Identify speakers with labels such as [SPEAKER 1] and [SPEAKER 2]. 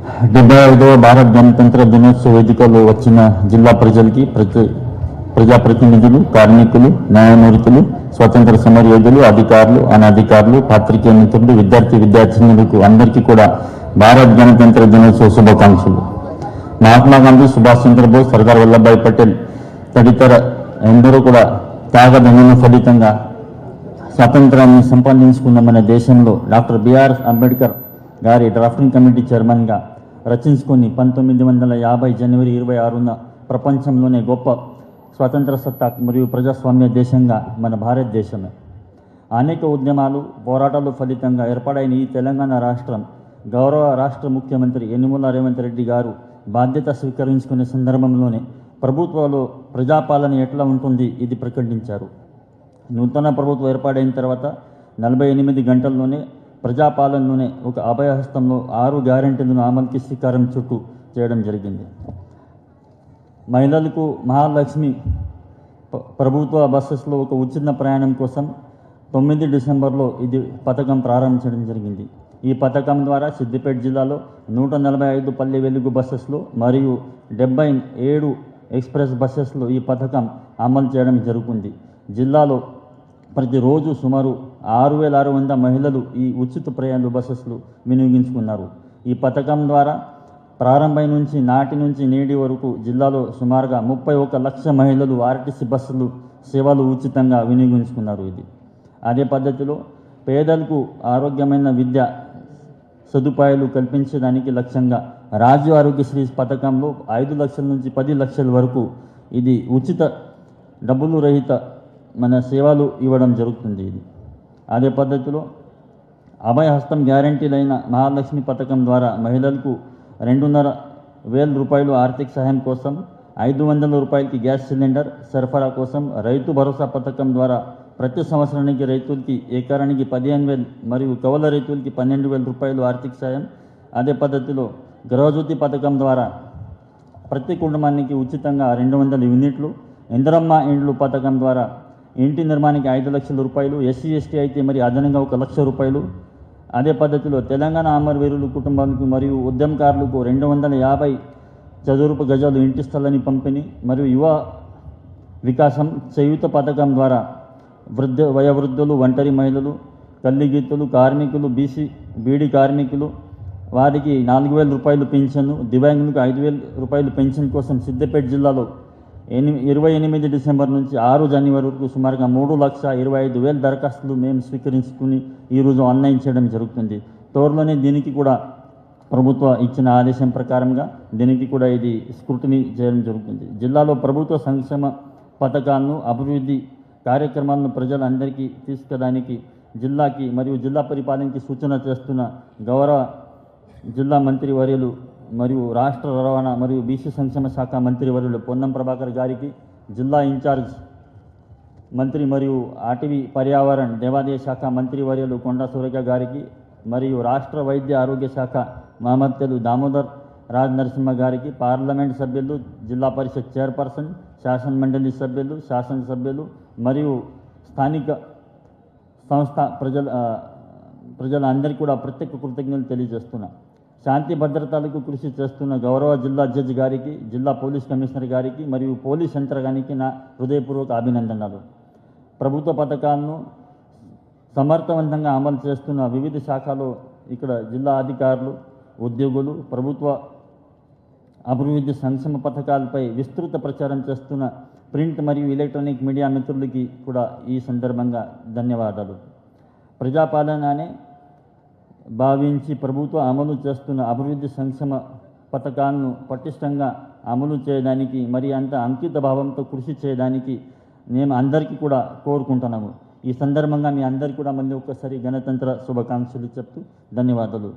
[SPEAKER 1] 75వ భారత గణతంత్ర దినోత్సవ వేదికలో వచ్చిన జిల్లా ప్రజలకి ప్రజాప్రతినిధులు, కార్మికులు, న్యాయమూర్తులు, స్వతంత్ర సమరయోధులు, అధికారులు, అనధికారులు, పాత్రికేయ మిత్రులు, విద్యార్థినులకు అందరికీ కూడా భారత గణతంత్ర దినోత్సవ శుభాకాంక్షలు. మహాత్మా గాంధీ, సుభాష్ చంద్రబోస్, సర్దార్ వల్లభాయ్ పటేల్ తదితర ఎందరో కూడా త్యాగదనుల ఫలితంగా స్వాతంత్రాన్ని సంపాదించుకున్న మన దేశంలో డాక్టర్ బిఆర్ అంబేద్కర్ గారి డ్రాఫ్టింగ్ కమిటీ చైర్మన్గా రచించుకొని 1950 జనవరి 26న ప్రపంచంలోనే గొప్ప స్వతంత్ర సత్తా మరియు ప్రజాస్వామ్య దేశంగా మన భారతదేశమే. అనేక ఉద్యమాలు, పోరాటాల ఫలితంగా ఏర్పడైన ఈ తెలంగాణ రాష్ట్రం గౌరవ రాష్ట్ర ముఖ్యమంత్రి యనుమల రేవంత్ రెడ్డి గారు బాధ్యత స్వీకరించుకునే సందర్భంలోనే ప్రభుత్వంలో ప్రజాపాలన ఎట్లా ఉంటుంది ఇది ప్రకటించారు. నూతన ప్రభుత్వం ఏర్పాటైన తర్వాత 48 గంటల్లోనే ప్రజాపాలనలోనే ఒక అభయహస్తంలో 6 గ్యారెంటీలను అమలుకి శ్రీకారం చుట్టూ చేయడం జరిగింది. మహిళలకు మహాలక్ష్మి ప్రభుత్వ బస్సెస్లో ఒక ఉచిత ప్రయాణం కోసం 9 డిసెంబర్లో ఇది పథకం ప్రారంభించడం జరిగింది. ఈ పథకం ద్వారా సిద్దిపేట జిల్లాలో 145 పల్లె వెలుగు బస్సెస్లో మరియు 77 ఎక్స్ప్రెస్ బస్సెస్లో ఈ పథకం అమలు చేయడం జరుగుతుంది. జిల్లాలో ప్రతిరోజు సుమారు 6600 మహిళలు ఈ ఉచిత ప్రయాణ బస్సెస్లు వినియోగించుకున్నారు. ఈ పథకం ద్వారా ప్రారంభం నుంచి నాటి నుంచి నేటి వరకు జిల్లాలో సుమారుగా 31 లక్షల మహిళలు ఆర్టీసీ బస్సులు సేవలు ఉచితంగా వినియోగించుకున్నారు. అదే పద్ధతిలో పేదలకు ఆరోగ్యమైన విద్య సదుపాయాలు కల్పించడానికి లక్ష్యంగా రాజీవ్ ఆరోగ్యశ్రీ పథకంలో 5 లక్షల నుంచి 10 లక్షల వరకు ఇది ఉచిత డబ్బులు రహిత మన సేవలు ఇవ్వడం జరుగుతుంది. అదే పద్ధతిలో అభయహస్తం గ్యారంటీలైన మహాలక్ష్మి పథకం ద్వారా మహిళలకు 2,500 రూపాయలు ఆర్థిక సహాయం కోసం, 500 రూపాయలకి గ్యాస్ సిలిండర్ సరఫరా కోసం, రైతు భరోసా పథకం ద్వారా ప్రతి సంవత్సరానికి రైతులకి ఎకరానికి 15,000 మరియు కౌల రైతులకి 12,000 రూపాయలు ఆర్థిక సాయం. అదే పద్ధతిలో గృహజ్యోతి పథకం ద్వారా ప్రతి కుటుంబానికి ఉచితంగా 200 యూనిట్లు, ఇందిరమ్మ ఇండ్లు పథకం ద్వారా ఇంటి నిర్మాణానికి 5 లక్షల రూపాయలు, ఎస్సీ ఎస్టీ అయితే మరి అదనంగా 1 లక్ష రూపాయలు. అదే పద్ధతిలో తెలంగాణ అమరవీరుల కుటుంబాలకు మరియు ఉద్యమకారులకు 250 చదురపు గజాలు ఇంటి స్థలాన్ని పంపిణీ మరియు యువ వికాసం చేయూత పథకం ద్వారా వయోవృద్ధులు, ఒంటరి మహిళలు, కల్లిగీతులు, కార్మికులు, బీడీ కార్మికులు వారికి 4,000 రూపాయలు పెన్షన్, దివ్యాంగులకు 5,000 రూపాయలు పెన్షన్ కోసం సిద్దిపేట జిల్లాలో 28 డిసెంబర్ నుంచి 6 జనవరి వరకు సుమారుగా 3,25,000 దరఖాస్తులు మేము స్వీకరించుకుని ఈరోజు ఆన్లైన్ చేయడం జరుగుతుంది. త్వరలోనే దీనికి కూడా ప్రభుత్వ ఇచ్చిన ఆదేశం ప్రకారంగా దీనికి కూడా ఇది స్క్రూటినీ చేయడం జరుగుతుంది. జిల్లాలో ప్రభుత్వ సంక్షేమ పథకాలను, అభివృద్ధి కార్యక్రమాలను ప్రజలందరికీ తీసుకెళ్ళడానికి జిల్లాకి మరియు జిల్లా పరిపాలనకి సూచన చేస్తున్న గౌరవ జిల్లా మంత్రి వర్యులు మరియు రాష్ట్ర రవాణా మరియు బీసీ సంక్షేమ శాఖ మంత్రి వర్యులు పొన్నం ప్రభాకర్ గారికి, జిల్లా ఇన్ఛార్జ్ మంత్రి మరియు అటవీ పర్యావరణ దేవాదాయ శాఖ మంత్రి వర్యులు కొండా సురేఖ గారికి మరియు రాష్ట్ర వైద్య ఆరోగ్య శాఖ మామత్తెలు దామోదర్ రాజ్ నరసింహ గారికి, పార్లమెంట్ సభ్యులు, జిల్లా పరిషత్ చైర్పర్సన్, శాసన మండలి సభ్యులు, శాసనసభ్యులు మరియు స్థానిక సంస్థ ప్రజలందరికీ కూడా ప్రత్యేక కృతజ్ఞతలు తెలియజేస్తున్నా. శాంతి భద్రతలకు కృషి చేస్తున్న గౌరవ జిల్లా జడ్జి గారికి, జిల్లా పోలీస్ కమిషనర్ గారికి మరియు పోలీస్ యంత్రాంగానికి నా హృదయపూర్వక అభినందనలు. ప్రభుత్వ పథకాలను సమర్థవంతంగా అమలు చేస్తున్న వివిధ శాఖలు ఇక్కడ జిల్లా అధికారులు, ఉద్యోగులు, ప్రభుత్వ అభివృద్ధి సంక్షేమ పథకాలపై విస్తృత ప్రచారం చేస్తున్న ప్రింట్ మరియు ఎలక్ట్రానిక్ మీడియా మిత్రులకి కూడా ఈ సందర్భంగా ధన్యవాదాలు. ప్రజాపాలననే భావించి ప్రభుత్వం అమలు చేస్తున్న అభివృద్ధి సంక్షేమ పథకాలను పటిష్టంగా అమలు చేయడానికి మరి అంత అంకిత భావంతో కృషి చేయడానికి మేము అందరికీ కూడా కోరుకుంటున్నాము. ఈ సందర్భంగా మీ అందరికీ కూడా మళ్ళీ ఒక్కసారి గణతంత్ర శుభాకాంక్షలు చెప్తూ ధన్యవాదాలు.